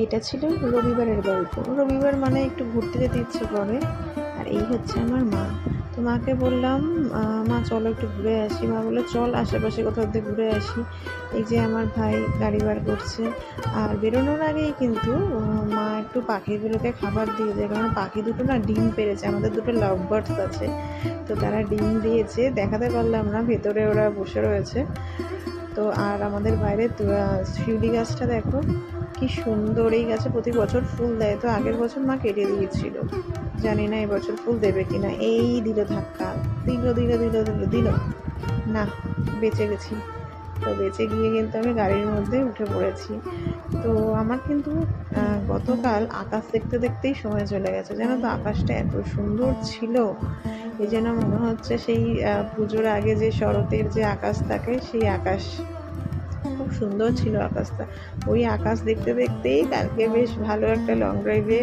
এটা ছিল রবিবারের গল্প। রবিবার মানে একটু ঘুরতে যেতে ইচ্ছে করে। আর এই হচ্ছে আমার মা। তো মাকে বললাম, মা চলো একটু ঘুরে আসি। মা বললো চল আশেপাশে কোথাও দিয়ে ঘুরে আসি। এই যে আমার ভাই গাড়ি বার করছে। আর বেরোনোর আগেই কিন্তু মা একটু পাখিগুলোকে খাবার দিয়ে দেয়, কারণ পাখি দুটো না ডিম পেড়েছে। আমাদের দুটো লাভ বার্ডস আছে, তো তারা ডিম দিয়েছে, দেখাতে পারলাম না, ভেতরে ওরা বসে রয়েছে। তো আর আমাদের বাইরে শিউলি গাছটা দেখো কি সুন্দর। এই গাছে প্রতি বছর ফুল দেয়, তো আগের বছর মা কেটে দিয়েছিল, জানি না এবছর ফুল দেবে কিনা। এই দিল ধাক্কা, দিল দিল দিল দিল দিল না, বেঁচে গেছি। তো বেঁচে গিয়ে কিন্তু আমি গাড়ির মধ্যে উঠে পড়েছি। তো আমার কিন্তু গতকাল আকাশ দেখতে দেখতেই সময় চলে গেছে, জানো তো। আকাশটা এত সুন্দর ছিল, এই যেন মনে হচ্ছে সেই পুজোর আগে যে শরতের যে আকাশ থাকে সেই আকাশ। খুব সুন্দর ছিল আকাশটা। ওই আকাশ দেখতে দেখতেই কালকে বেশ ভালো একটা লং ড্রাইভে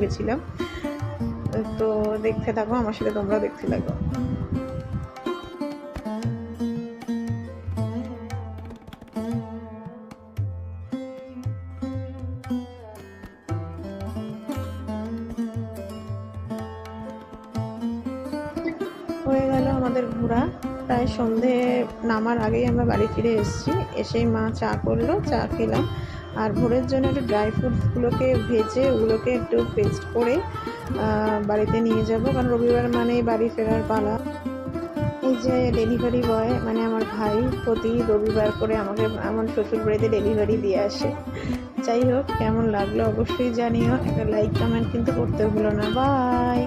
গেছিলাম। তো দেখতে থাকো, আমার সাথে তোমরাও দেখতে লাগো। হয়ে গেল আমাদের ঘোরা। প্রায় সন্ধে নামার আগেই আমরা বাড়ি ফিরে এসেছি। এসেই মা চা করলো, চা খেলাম। আর ভোরের জন্য একটু ড্রাই ফ্রুটসগুলোকে ভেজে ওগুলোকে একটু পেস্ট করে বাড়িতে নিয়ে যাব, কারণ রবিবার মানেই বাড়ি ফেরার পালা। এই যে ডেলিভারি বয় মানে আমার ভাই প্রতি রবিবার করে আমাকে আমার শ্বশুর বাড়িতে ডেলিভারি দিয়ে আসে। যাই হোক, কেমন লাগলো অবশ্যই জানিও, একটা লাইক কমেন্ট কিন্তু করতে ভুলো না। বাই।